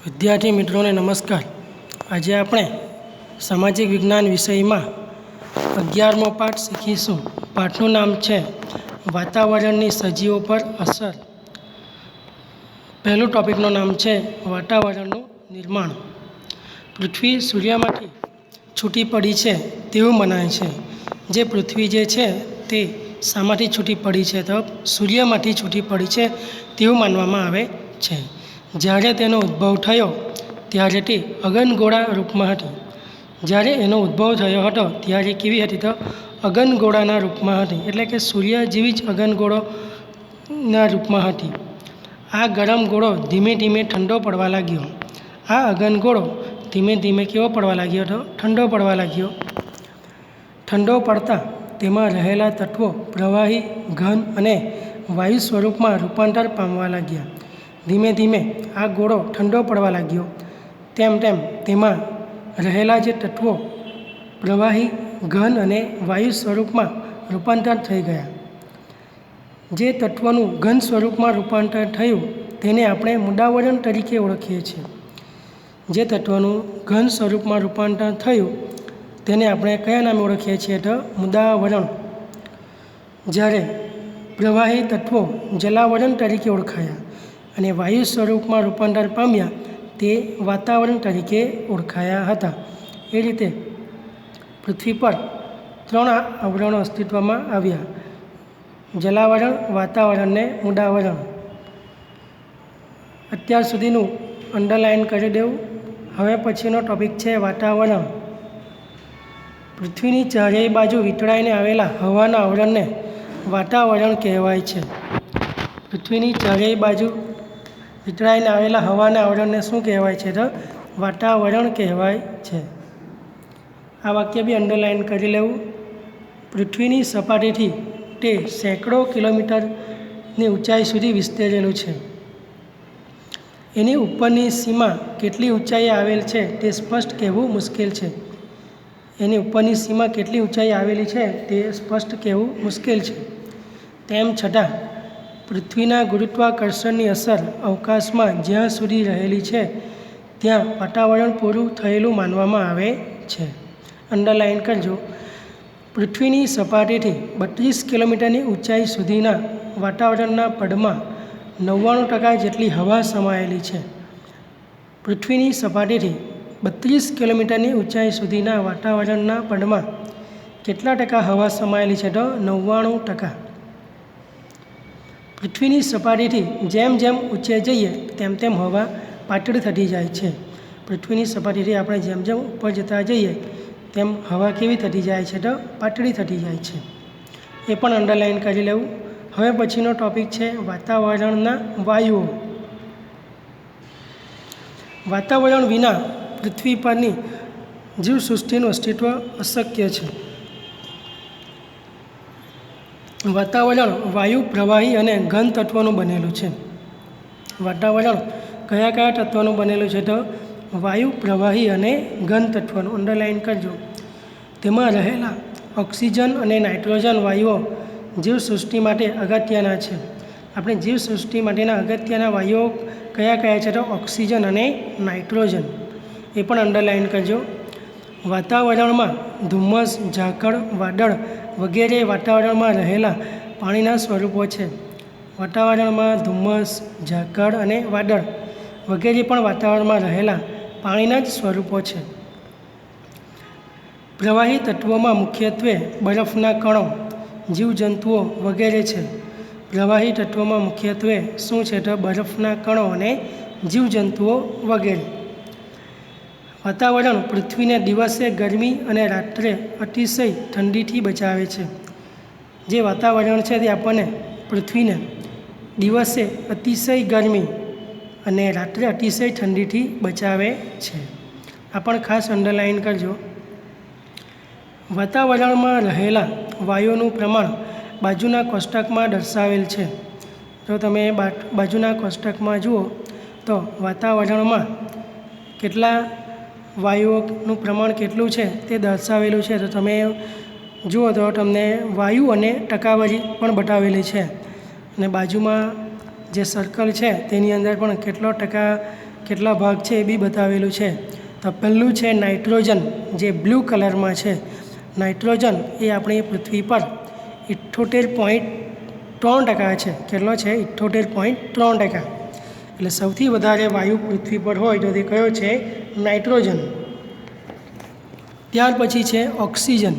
વિદ્યાર્થી મિત્રોને નમસ્કાર. આજે આપણે સામાજિક વિજ્ઞાન વિષયમાં 11મો પાઠ શીખીશું. પાઠનું નામ છે વાતાવરણની સજીવો પર અસર. પહેલું ટૉપિકનું નામ છે વાતાવરણનું નિર્માણ. પૃથ્વી સૂર્યમાંથી છૂટી પડી છે તેવું મનાય છે. જે પૃથ્વી જે છે તે શામાંથી છૂટી પડી છે? તો સૂર્યમાંથી છૂટી પડી છે તેવું માનવામાં આવે છે. જ્યારે તેનો ઉદ્ભવ થયો ત્યારે તે અગનગોળા રૂપમાં હતી. જ્યારે એનો ઉદ્ભવ થયો હતો ત્યારે કેવી હતી? તો અગનગોળાના રૂપમાં હતી, એટલે કે સૂર્ય જેવી જ અગનગોળોના રૂપમાં હતી. આ ગરમ ગોળો ધીમે ધીમે ઠંડો પડવા લાગ્યો. આ અગનગોળો ધીમે ધીમે કેવો પડવા લાગ્યો? તો ઠંડો પડવા લાગ્યો. ઠંડો પડતા તેમાં રહેલા તત્વો પ્રવાહી, ઘન અને વાયુ સ્વરૂપમાં રૂપાંતર પામવા લાગ્યા. ધીમે ધીમે આ ગોળો ઠંડો પડવા લાગ્યો. તેમ તેમ તેમાં રહેલા જે તત્વો પ્રવાહી, ઘન અને વાયુ સ્વરૂપમાં રૂપાંતર થઈ ગયા. જે તત્વોનું ઘન સ્વરૂપમાં રૂપાંતર થયું તેને આપણે મુદાવરણ તરીકે ઓળખીએ છીએ. જે તત્વનું ઘન સ્વરૂપમાં રૂપાંતર થયું તેને આપણે કયા નામે ઓળખીએ છીએ? તો મુદાવરણ. જ્યારે પ્રવાહી તત્વો જલાવરણ તરીકે ઓળખાયા અને વાયુ સ્વરૂપમાં રૂપાંતર પામ્યા તે વાતાવરણ તરીકે ઓળખાયા હતા. એ રીતે પૃથ્વી પર 3 આવરણો અસ્તિત્વમાં આવ્યા: જલાવરણ, વાતાવરણ ને મુદાવરણ. અત્યાર સુધીનું અંડરલાઇન કરી દેવું. હવે પછીનો ટૉપિક છે વાતાવરણ. પૃથ્વીની ચારેય બાજુ વીંટળાઈને આવેલા હવાના આવરણને વાતાવરણ કહેવાય છે. પૃથ્વીની ચારેય બાજુ વીંટળાઈને આવેલા હવાના આવરણને શું કહેવાય છે? તો વાતાવરણ કહેવાય છે. આ વાક્ય બી અંડરલાઇન કરી લેવું. પૃથ્વીની સપાટીથી તે સેંકડો કિલોમીટરની ઊંચાઈ સુધી વિસ્તરેલું છે. એની ઉપરની સીમા કેટલી ઊંચાઈએ આવેલ છે તે સ્પષ્ટ કહેવું મુશ્કેલ છે. એની ઉપરની સીમા કેટલી ઊંચાઈ આવેલી છે તે સ્પષ્ટ કહેવું મુશ્કેલ છે. તેમ છતાં પૃથ્વીના ગુરુત્વાકર્ષણની અસર અવકાશમાં જ્યાં સુધી રહેલી છે ત્યાં વાતાવરણ પૂરું થયેલું માનવામાં આવે છે. અંડરલાઇન કરજો. પૃથ્વીની સપાટીથી 32 કિલોમીટરની ઊંચાઈ સુધીના વાતાવરણના પડમાં 99% જેટલી હવા સમાયેલી છે. પૃથ્વીની સપાટીથી 32 કિલોમીટરની ઊંચાઈ સુધીના વાતાવરણના પડમાં કેટલા ટકા હવા સમાયેલી છે? તો 99%. પૃથ્વીની સપાટીથી જેમ જેમ ઊંચે જઈએ તેમ તેમ હવા પાતળી થતી જાય છે. પૃથ્વીની સપાટીથી આપણે જેમ જેમ ઉપર જતા જઈએ તેમ હવા કેવી થતી જાય છે? તો પાતળી થતી જાય છે. એ પણ અંડરલાઇન કરી લેવું. હવે પછીનો ટૉપિક છે વાતાવરણના વાયુઓ. વાતાવરણ વિના પૃથ્વી પરની જીવસૃષ્ટિનું અસ્તિત્વ અશક્ય છે. વાતાવરણ વાયુ, પ્રવાહી અને ઘન તત્વોનું બનેલું છે. વાતાવરણ કયા કયા તત્વોનું બનેલું છે? તો વાયુ, પ્રવાહી અને ઘન તત્વોનું. અંડરલાઇન કરજો. તેમાં રહેલા ઓક્સિજન અને નાઇટ્રોજન વાયુઓ જીવસૃષ્ટિ માટે અગત્યના છે. આપણે જીવસૃષ્ટિ માટેના અગત્યના વાયુઓ કયા કયા છે? તો ઓક્સિજન અને નાઇટ્રોજન. એ પણ અંડરલાઇન કરજો. વાતાવરણમાં ધુમ્મસ, ઝાકળ, વાદળ વગેરે વાતાવરણમાં રહેલા પાણીના સ્વરૂપો છે. વાતાવરણમાં ધુમ્મસ, ઝાકળ અને વાદળ વગેરે પણ વાતાવરણમાં રહેલા પાણીના જ સ્વરૂપો છે. પ્રવાહી તત્વોમાં મુખ્યત્વે બરફના કણો, જીવજંતુઓ વગેરે છે. પ્રવાહી તત્વોમાં મુખ્યત્વે શું છે? તો બરફના કણો અને જીવજંતુઓ વગેરે. વાતાવરણ પૃથ્વીને દિવસે ગરમી અને રાત્રે અતિશય ઠંડીથી બચાવે છે. જે વાતાવરણ છે તે આપણને પૃથ્વીને દિવસે અતિશય ગરમી અને રાત્રે અતિશય ઠંડીથી બચાવે છે. આ પણ ખાસ અંડરલાઇન કરજો. વાતાવરણમાં રહેલા વાયુઓનું પ્રમાણ બાજુના કોષ્ટકમાં દર્શાવેલ છે. જો તમે બાજુના કોષ્ટકમાં જુઓ તો વાતાવરણમાં કેટલા વાયુઓનું પ્રમાણ કેટલું છે તે દર્શાવેલું છે. તો તમે જુઓ તો તમને વાયુ અને ટકાવારી પણ બતાવેલી છે. અને બાજુમાં જે સર્કલ છે તેની અંદર પણ કેટલો ટકા કેટલા ભાગ છે એ બી બતાવેલું છે. તો પહેલું છે નાઇટ્રોજન, જે બ્લુ કલરમાં છે. નાઇટ્રોજન એ આપણી પૃથ્વી પર 78.3% છે. કેટલો છે? 78.3%. એટલે સૌથી વધારે વાયુ પૃથ્વી પર હોય તો તે કયો છે? નાઇટ્રોજન. ત્યાર પછી છે ઓક્સિજન,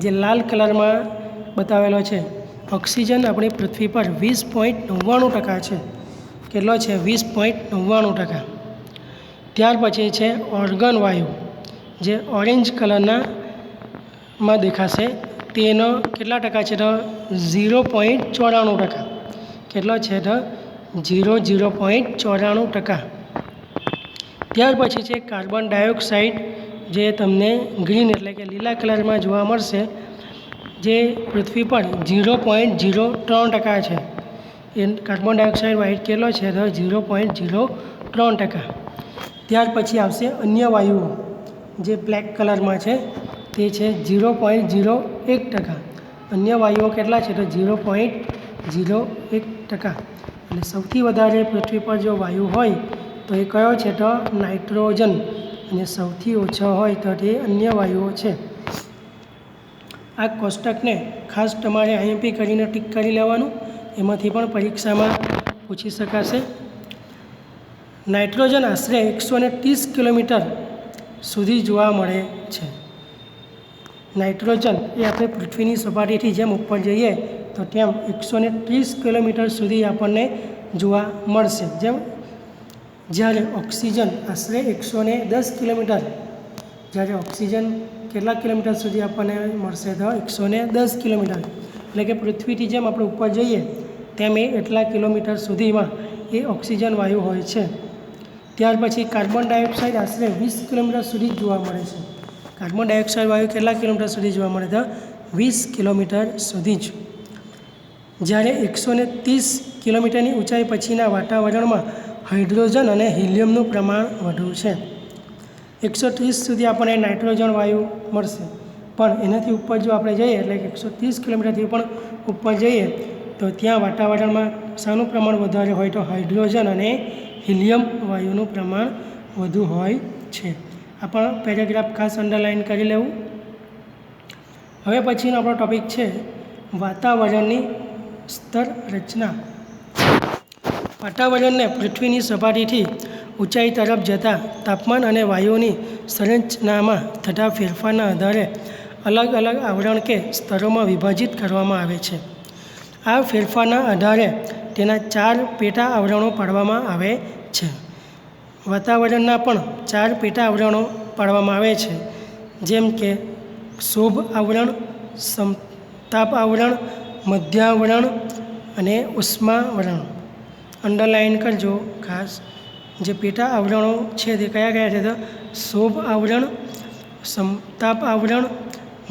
જે લાલ કલરમાં બતાવેલો છે. ઓક્સિજન આપણી પૃથ્વી પર 20.99% છે. કેટલો છે? 20.99%. ત્યાર પછી છે ઓર્ગન વાયુ, જે ઓરેન્જ કલરમાં દેખાશે. તેનો કેટલા ટકા છે? તો 0.94%. કેટલો છે? તો 0.94%. ત્યાર પછી છે કાર્બન ડાયોક્સાઇડ, જે તમને ગ્રીન એટલે કે લીલા કલરમાં જોવા મળશે, જે પૃથ્વી પર 0.03% છે. એ કાર્બન ડાયોક્સાઇડ વાયુ કેટલો છે? તો 0.03%. ત્યાર પછી આવશે અન્ય વાયુઓ, જે બ્લેક કલરમાં છે. તે છે 0.01%. અન્ય વાયુઓ કેટલા છે? તો 0.01%. એટલે સૌથી વધારે પૃથ્વી પર જો વાયુ હોય તો એ કયો છે? તો નાઇટ્રોજન. અને સૌથી ઓછો હોય તો તે અન્ય વાયુઓ છે. આ કોષ્ટકને ખાસ તમારે આઈએમપી કરીને ટીક કરી લેવાનું. એમાંથી પણ પરીક્ષામાં પૂછી શકાશે. નાઇટ્રોજન આશરે 130 કિલોમીટર સુધી જોવા મળે છે. નાઇટ્રોજન એ આપણે પૃથ્વીની સપાટીથી જેમ ઉપર જઈએ તો તેમ 130 કિલોમીટર સુધી આપણને જોવા મળશે. જ્યારે ઓક્સિજન આશરે 110 કિલોમીટર. જ્યારે ઓક્સિજન કેટલા કિલોમીટર સુધી આપણને મળશે? તો 110 કિલોમીટર. એટલે કે પૃથ્વીથી જેમ આપણે ઉપર જઈએ તેમ એ એટલા કિલોમીટર સુધીમાં એ ઓક્સિજન વાયુ હોય છે. ત્યાર પછી કાર્બન ડાયોક્સાઇડ આશરે 20 કિલોમીટર સુધી જોવા મળે છે. કાર્બન ડાયોક્સાઇડ વાયુ કેટલા કિલોમીટર સુધી જોવા મળે? તો 20 કિલોમીટર સુધી જ. જ્યારે 130 કિલોમીટરની ઊંચાઈ પછીના વાતાવરણમાં હાઇડ્રોજન અને હિલિયમનું પ્રમાણ વધુ છે. 130 સુધી આપણને નાઇટ્રોજન વાયુ મળશે, પણ એનાથી ઉપર જો આપણે જઈએ એટલે કે 130 કિલોમીટરથી પણ ઉપર જઈએ તો ત્યાં વાતાવરણમાં શાનું પ્રમાણ વધારે હોય? તો હાઇડ્રોજન અને હિલિયમ વાયુનું પ્રમાણ વધુ હોય છે. આ પણ પેરેગ્રાફ ખાસ અંડરલાઇન કરી લેવું. હવે પછીનો આપણો ટૉપિક છે વાતાવરણની સ્તર રચના. વાતાવરણને પૃથ્વીની સપાટીથી ઊંચાઈ તરફ જતાં તાપમાન અને વાયુઓની સંરચનામાં થતા ફેરફારના આધારે અલગ અલગ આવરણ કે સ્તરોમાં વિભાજિત કરવામાં આવે છે. આ ફેરફારના આધારે તેના 4 પેટા આવરણો પાડવામાં આવે છે. વાતાવરણના પણ 4 પેટા આવરણો પાડવામાં આવે છે, જેમ કે ક્ષોભ આવરણ, સમતાપ આવરણ, મધ્યાવરણ અને ઉષ્માવરણ. અંડરલાઇન કરજો ખાસ. જે પેટા આવરણો છે તે કયા કયા છે? તો ક્ષોભ આવરણ, સમતાપ આવરણ,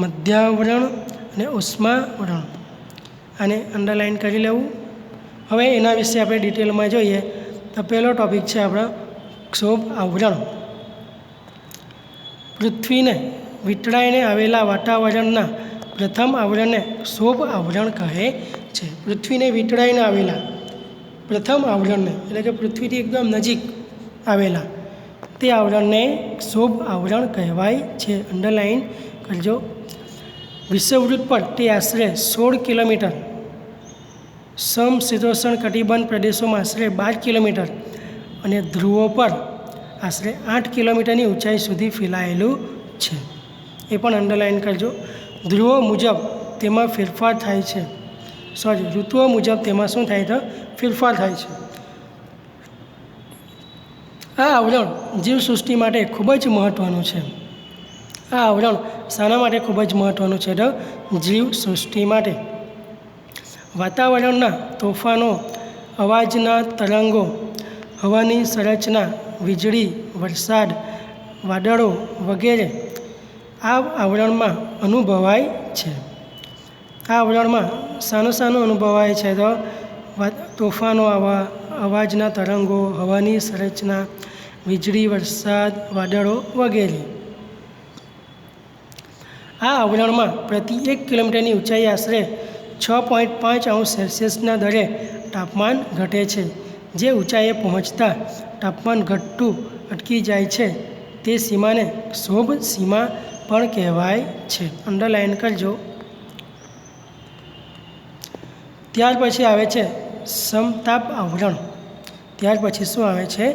મધ્યાવરણ અને ઉષ્માવરણ. આને અંડરલાઇન કરી લેવું. હવે એના વિશે આપણે ડિટેલમાં જોઈએ તો પહેલો ટૉપિક છે આપણો ક્ષોભ આવરણ. પૃથ્વીને વીંટળાઈને આવેલા વાતાવરણના પ્રથમ આવરણને ક્ષોભ આવરણ કહે છે. પૃથ્વીને વીંટળાઈને આવેલા પ્રથમ આવરણને, એટલે કે પૃથ્વીથી એકદમ નજીક આવેલા તે આવરણને ક્ષોભ આવરણ કહેવાય છે. અંડરલાઇન કરજો. વિષુવવૃત્ત પર તે આશરે 16 કિલોમીટર, સમશીતોષ્ણ કટિબંધ પ્રદેશોમાં આશરે 12 કિલોમીટર અને ધ્રુવો પર આશરે 8 કિલોમીટરની ઊંચાઈ સુધી ફેલાયેલું છે. એ પણ અંડરલાઇન કરજો. ધ્રુવો મુજબ તેમાં ફેરફાર થાય છે. ઋતુઓ મુજબ તેમાં શું થાય? તો ફેરફાર થાય છે. આ આવરણ જીવસૃષ્ટિ માટે ખૂબ જ મહત્ત્વનું છે. આ આવરણ શાના માટે ખૂબ જ મહત્ત્વનું છે? તો જીવસૃષ્ટિ માટે. વાતાવરણના તોફાનો, અવાજના તરંગો, હવાની સંરચના, વીજળી, વરસાદ, વાદળો વગેરે આ આવરણમાં અનુભવાય છે. આ આવરણમાં શાનું અનુભવાય છે? તો તોફાનો આવા, અવાજના તરંગો, હવાની સંરચના, વીજળી, વરસાદ, વાદળો વગેરે. આ આવરણમાં પ્રતિ 1 કિલોમીટરની ઊંચાઈ આશરે 6.5 અંશ સેલ્સિયસના દરે તાપમાન ઘટે છે. જે ઊંચાઈએ પહોંચતા તાપમાન ઘટતું અટકી જાય છે તે સીમાને ક્ષોભ સીમા પણ કહેવાય છે. અંડરલાઇન કરજો. ત્યાર પછી આવે છે સમતાપ આવરણ. ત્યાર પછી શું આવે છે?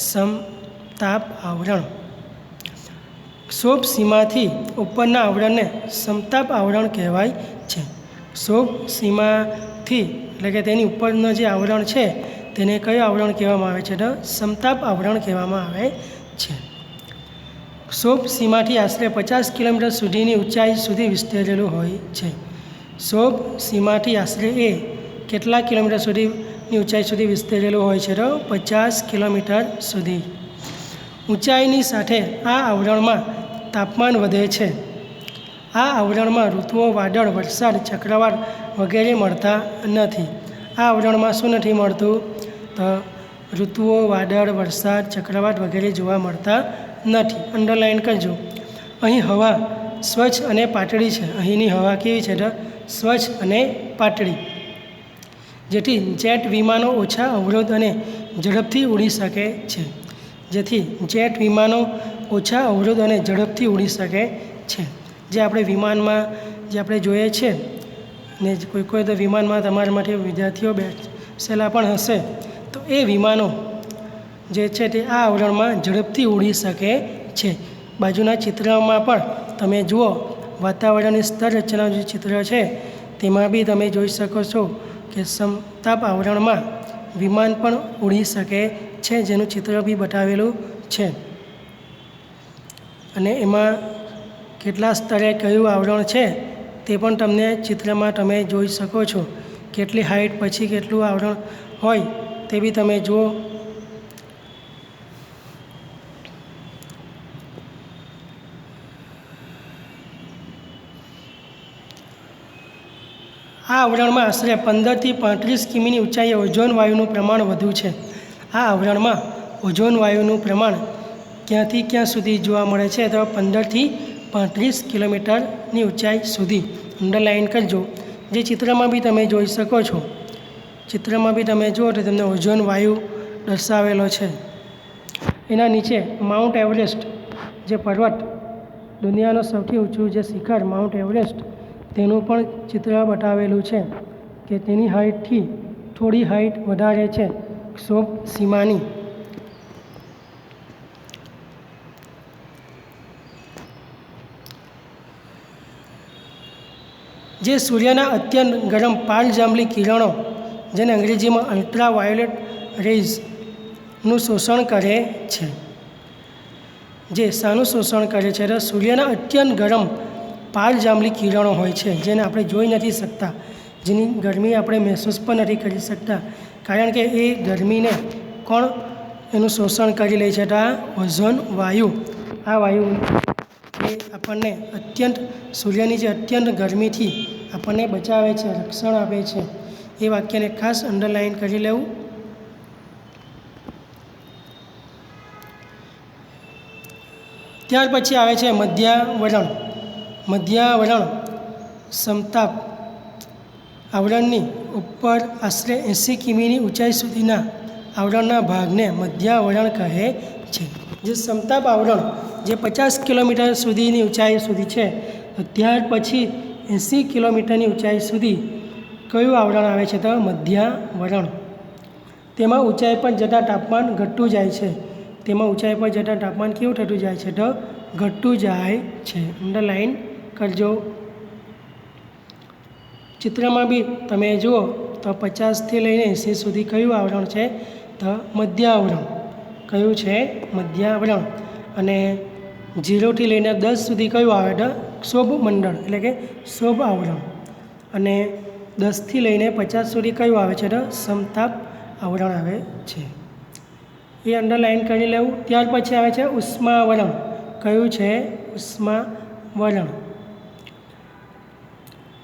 સમતાપ આવરણ. ક્ષોભ સીમાથી ઉપરના આવરણને સમતાપ આવરણ કહેવાય છે. ક્ષોભ સીમાથી એટલે કે તેની ઉપરનું જે આવરણ છે તેને કયું આવરણ કહેવામાં આવે છે? તો સમતાપ આવરણ કહેવામાં આવે છે. ક્ષોભ સીમાથી આશરે 50 કિલોમીટર સુધીની ઊંચાઈ સુધી વિસ્તરેલું હોય છે. ક્ષોભ સીમાથી આશરે કેટલા કિલોમીટર સુધીની ઊંચાઈ સુધી વિસ્તરેલું હોય છે? તો 50 કિલોમીટર સુધી. ઊંચાઈની સાથે આ આવરણમાં તાપમાન વધે છે. આ આવરણમાં ઋતુઓ, વાદળ, વરસાદ, ચક્રવાત વગેરે મળતા નથી. આ આવરણમાં શું નથી મળતું? તો ઋતુઓ, વાદળ, વરસાદ, ચક્રવાત વગેરે જોવા મળતા નથી. અંડરલાઇન કરજો. અહીં હવા સ્વચ્છ અને પાતળી છે. અહીંની હવા કેવી છે? તો સ્વચ્છ અને પાતળી, જેથી જેટ વિમાનો ઓછા અવરોધ અને ઝડપથી ઉડી શકે છે. જેથી જેટ વિમાનો ઓછા અવરોધ અને ઝડપથી ઉડી શકે છે. જે આપણે વિમાનમાં જે આપણે જોઈએ છે ને કોઈ તો વિમાનમાં તમારા માટે વિદ્યાર્થીઓ બેસેલા પણ હશે, તો એ વિમાનો જે છે તે આ આવરણમાં ઝડપથી ઉડી શકે છે. બાજુના ચિત્રમાં પણ તમે જુઓ, વાતાવરણની સ્તર રચનાનું જે ચિત્ર છે તેમાં બી તમે જોઈ શકો છો કે સમતાપ આવરણમાં વિમાન પણ ઉડી શકે છે, જેનું ચિત્ર બી બતાવેલું છે. અને એમાં કેટલા સ્તરે કયું આવરણ છે તે પણ તમને ચિત્રમાં તમે જોઈ શકો છો. કેટલી હાઇટ પછી કેટલું આવરણ હોય તે બી તમે જુઓ. આ આવરણમાં આશરે 15થી 35 કિમીની ઊંચાઈએ ઓઝોન વાયુનું પ્રમાણ વધુ છે. આ આવરણમાં ઓઝોન વાયુનું પ્રમાણ ક્યાંથી ક્યાં સુધી જોવા મળે છે? તો 15થી 35 કિલોમીટરની ઊંચાઈ સુધી. અંડરલાઇન કરજો. જે ચિત્રમાં બી તમે જોઈ શકો છો, ચિત્રમાં બી તમે જુઓ તો તમને ઓઝોન વાયુ દર્શાવેલો છે. એના નીચે માઉન્ટ એવરેસ્ટ જે પર્વત, દુનિયાનું સૌથી ઊંચું જે શિખર માઉન્ટ એવરેસ્ટ, તેનું પણ ચિત્ર બતાવેલું છે કે તેની હાઇટથી થોડી હાઇટ વધારે છે ક્ષોભ સીમાની. જે સૂર્યના અત્યંત ગરમ પાલજાંબલી કિરણો, જેને અંગ્રેજીમાં અલ્ટ્રાવાયોલેટ રેઝનું શોષણ કરે છે. જે શાનું શોષણ કરે છે? તો સૂર્યના અત્યંત ગરમ પાલજાંબલી કિરણો હોય છે, જેને આપણે જોઈ નથી શકતા, જેની ગરમી આપણે મહેસૂસ પણ નથી કરી શકતા, કારણ કે એ ગરમીને કોણ એનું શોષણ કરી લે છે? તો આ ઓઝોન વાયુ. આ વાયુ એ આપણને અત્યંત સૂર્યની જે અત્યંત ગરમીથી આપણને બચાવે છે, રક્ષણ આપે છે. એ વાક્યને ખાસ અંડરલાઇન કરી લેવું. ત્યાર પછી આવે છે મધ્યાવરણ. મધ્યાવરણ સમતાપ આવરણની ઉપર આશરે 80 કિમીની ઊંચાઈ સુધીના આવરણના ભાગને મધ્યાવરણ કહે છે. જે સમતાપ આવરણ જે 50 કિલોમીટર સુધીની ઊંચાઈ સુધી છે, ત્યાર પછી 80 કિલોમીટરની ઊંચાઈ સુધી કયું આવરણ આવે છે? તો મધ્યાવરણ. તેમાં ઊંચાઈ પર જતાં તાપમાન ઘટતું જાય છે. તેમાં ઊંચાઈ પર જતાં તાપમાન કેવું થતું જાય છે? તો ઘટતું જાય છે. અંડરલાઇન કરજો. ચિત્રમાં બી તમે જુઓ તો 50થી લઈને 80 સુધી કયું આવરણ છે? તો મધ્યાવરણ. કયું છે? મધ્યાવરણ. અને 0થી લઈને 10 સુધી કયું આવે? તો ક્ષોભ મંડળ એટલે કે ક્ષોભ આવરણ. અને 10થી લઈને 50 સુધી કયું આવે છે? તો સમતાપ આવરણ આવે છે. એ અંડરલાઇન કરી લેવું. ત્યાર પછી આવે છે ઉષ્માવરણ. કયું છે? ઉષ્માવરણ.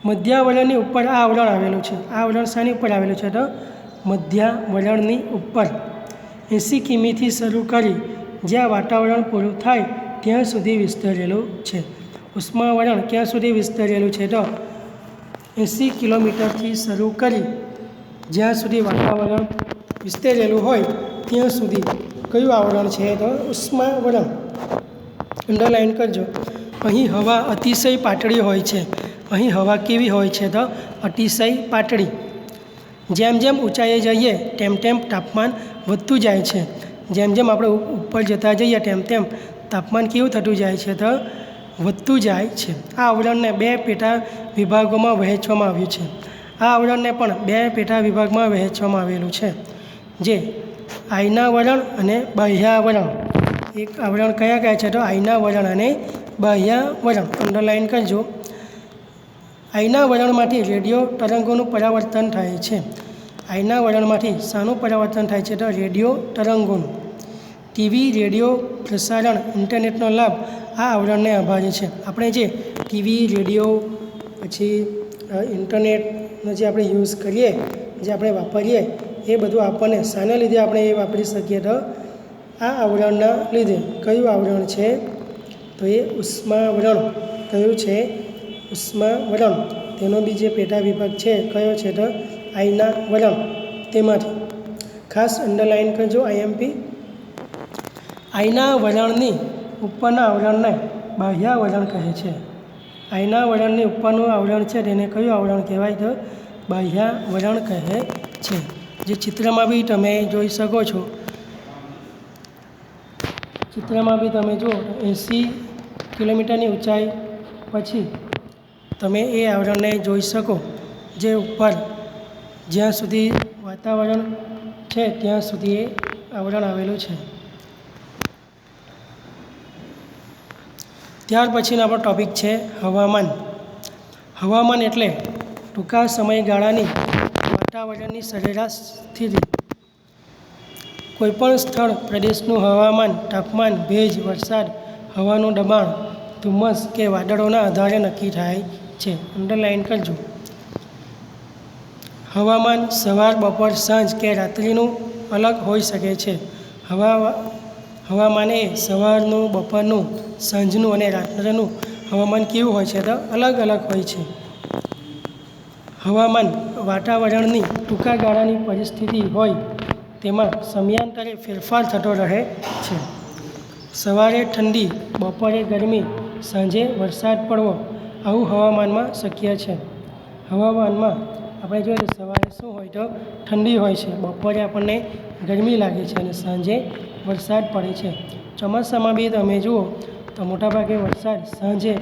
મધ્યાવરણની ઉપર આ આવરણ આવેલું છે. આ આવરણ શાની ઉપર આવેલું છે? તો મધ્યાવરણની ઉપર 80 કિમીથી શરૂ કરી જ્યાં વાતાવરણ પૂરું થાય ત્યાં સુધી વિસ્તરેલું છે. ઉષ્માવરણ ક્યાં સુધી વિસ્તરેલું છે? તો 80 કિલોમીટરથી શરૂ કરી જ્યાં સુધી વાતાવરણ વિસ્તરેલું હોય ત્યાં સુધી કયું આવરણ છે? તો ઉષ્માવરણ. અંડરલાઇન કરજો. અહીં હવા અતિશય પાતળી હોય છે. અહીં હવા કેવી હોય છે? તો અતિશય પાતળી. જેમ જેમ ઊંચાઈએ જઈએ તેમ તેમ તાપમાન વધતું જાય છે. જેમ જેમ આપણે ઉપર જતા જઈએ તેમ તેમ તાપમાન કેવું થતું જાય છે? તો વધતું જાય છે. આ આવરણને 2 પેટા વિભાગોમાં વહેંચવામાં આવ્યું છે. આ આવરણને પણ 2 પેટા વિભાગમાં વહેંચવામાં આવેલું છે, જે આયનાવરણ અને બાહ્યાવરણ. એક આવરણ કયા કયા છે? તો આયનાવરણ અને બાહ્યાવરણ. અંડરલાઇન કરજો. આયનાવરણમાંથી રેડિયો તરંગોનું પરાવર્તન થાય છે. આયનાવરણમાંથી શાનું પરાવર્તન થાય છે? તો રેડિયો તરંગોનું. ટીવી, રેડિયો પ્રસારણ, ઇન્ટરનેટનો લાભ આ આવરણને આભારી છે. આપણે જે ટીવી, રેડિયો પછી ઇન્ટરનેટનો જે આપણે યુઝ કરીએ, જે આપણે વાપરીએ, એ બધું આપણને શાના લીધે આપણે એ વાપરી શકીએ? તો આ આવરણના લીધે. કયું આવરણ છે? તો એ ઉષ્માવરણ. કયું છે? ઉષ્માવરણ. તેનો બી જે પેટા વિભાગ છે કયો છે? તો આયનાવરણ. તેમાંથી ખાસ અંડરલાઇન કરજો આઈએમપી. આયનાવરણની ઉપરના આવરણને બાહ્યાવરણ કહે છે. આયનાવરણની ઉપરનું આવરણ છે તેને કયું આવરણ કહેવાય? તો બાહ્યાવરણ કહે છે. જે ચિત્રમાં બી તમે જોઈ શકો છો. ચિત્રમાં બી તમે જુઓ 80 કિલોમીટરની ઊંચાઈ પછી તમે એ આવરણને જોઈ શકો, જે ઉપર જ્યાં સુધી વાતાવરણ છે ત્યાં સુધી એ આવરણ આવેલું છે. ત્યાર પછીનો આપણો ટૉપિક છે હવામાન. હવામાન એટલે ટૂંકા સમયગાળાની વાતાવરણની સરેરાશ સ્થિતિ. કોઈપણ સ્થળ પ્રદેશનું હવામાન તાપમાન, ભેજ, વરસાદ, હવાનું દબાણ, ધુમ્મસ કે વાદળોના આધારે નક્કી થાય છે. અંડરલાઇન કરજો. હવામાન સવાર, બપોર, સાંજ કે રાત્રિનું અલગ હોઈ શકે છે. હવામાન એ સવારનું, બપોરનું, સાંજનું અને રાત્રિનું હવામાન કેવું હોય છે? તો અલગ અલગ હોય છે. હવામાન વાતાવરણની ટૂંકા ગાળાની પરિસ્થિતિ હોય તેમાં સમયાંતરે ફેરફાર થતો રહે છે. સવારે ઠંડી, બપોરે ગરમી, સાંજે વરસાદ પડવો, આવું હવામાનમાં શક્ય છે. હવામાનમાં આપણે જોઈએ તો સવારે શું હોય? તો ઠંડી હોય છે, બપોરે આપણને ગરમી લાગે છે અને સાંજે વરસાદ પડે છે. ચોમાસામાં બી તમે જુઓ તો મોટાભાગે વરસાદ સાંજે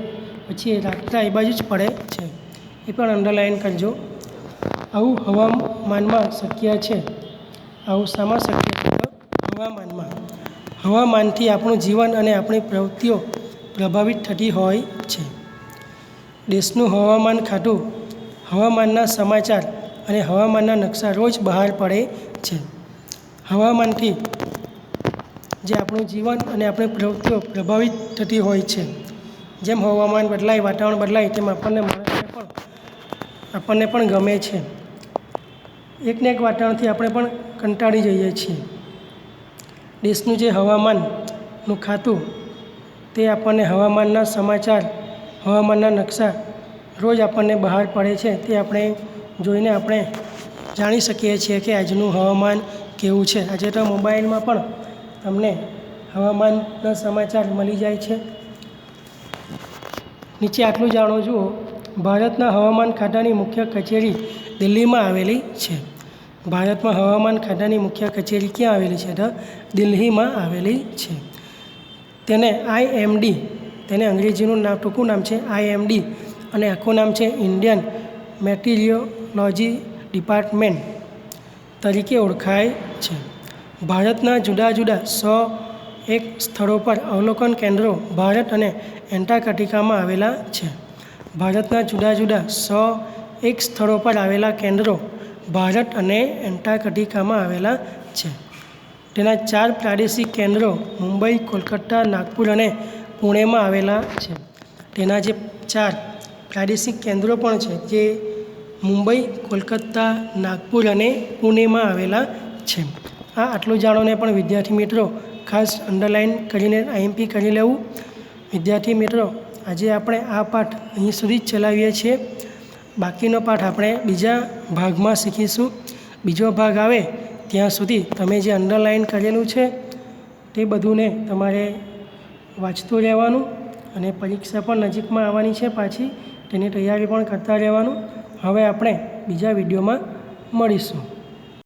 પછી રાત્રે એ બાજુ જ પડે છે. એ પણ અંડરલાઇન કરજો. આવું હવામાનમાં શક્ય છે. આવું શામાં શક્ય છે? તો હવામાનમાં. હવામાનથી આપણું જીવન અને આપણી પ્રવૃત્તિઓ પ્રભાવિત થતી હોય છે. દેશનું હવામાન ખાતું હવામાનના સમાચાર અને હવામાનના નકશા રોજ બહાર પડે છે. હવામાનથી જે આપણું જીવન અને આપણી પ્રવૃત્તિઓ પ્રભાવિત થતી હોય છે. જેમ હવામાન બદલાય, વાતાવરણ બદલાય તેમ આપણને પણ ગમે છે. એકને એક વાતાવરણથી આપણે પણ કંટાળી જઈએ છીએ. દેશનું જે હવામાનનું ખાતું તે આપણને હવામાનના સમાચાર, હવામાનના નકશા રોજ આપણને બહાર પડે છે. તે આપણે જોઈને આપણે જાણી શકીએ છીએ કે આજનું હવામાન કેવું છે. આજે તો મોબાઈલમાં પણ તમને હવામાનના સમાચાર મળી જાય છે. નીચે આટલું જાણો જુઓ. ભારતના હવામાન ખાતાની મુખ્ય કચેરી દિલ્હીમાં આવેલી છે. ભારતમાં હવામાન ખાતાની મુખ્ય કચેરી ક્યાં આવેલી છે? તો દિલ્હીમાં આવેલી છે. તેને આઈએમડી, તેને અંગ્રેજીનું ટૂંકું નામ છે આઈએમડી અને આખું નામ છે ઇન્ડિયન મેટીરિયોલોજી ડિપાર્ટમેન્ટ તરીકે ઓળખાય છે. ભારતના જુદા જુદા 101 સ્થળો પર અવલોકન કેન્દ્રો ભારત અને એન્ટાર્કટિકામાં આવેલા છે. ભારતના જુદા જુદા 101 સ્થળો પર આવેલા કેન્દ્રો ભારત અને એન્ટાર્કટિકામાં આવેલા છે. તેના 4 પ્રાદેશિક કેન્દ્રો મુંબઈ, કોલકાતા, નાગપુર અને પુણેમાં આવેલા છે. તેના જે 4 પ્રાદેશિક કેન્દ્રો પણ છે જે મુંબઈ, કોલકાતા, નાગપુર અને પુણેમાં આવેલા છે. આટલું જાણોને પણ વિદ્યાર્થી મિત્રો ખાસ અંડરલાઇન કરીને આઈએમપી કરી લેવું. વિદ્યાર્થી મિત્રો આજે આપણે આ પાઠ અહીં સુધી જ ચલાવીએ છીએ. બાકીનો પાઠ આપણે બીજા ભાગમાં શીખીશું. બીજો ભાગ આવે ત્યાં સુધી તમે જે અંડરલાઇન કરેલું છે તે બધુંને તમારે વાંચતું રહેવાનું અને પરીક્ષા પણ નજીકમાં આવવાની છે પાછી તેની તૈયારી પણ કરતા રહેવાનું. હવે આપણે બીજા વિડીયોમાં મળીશું.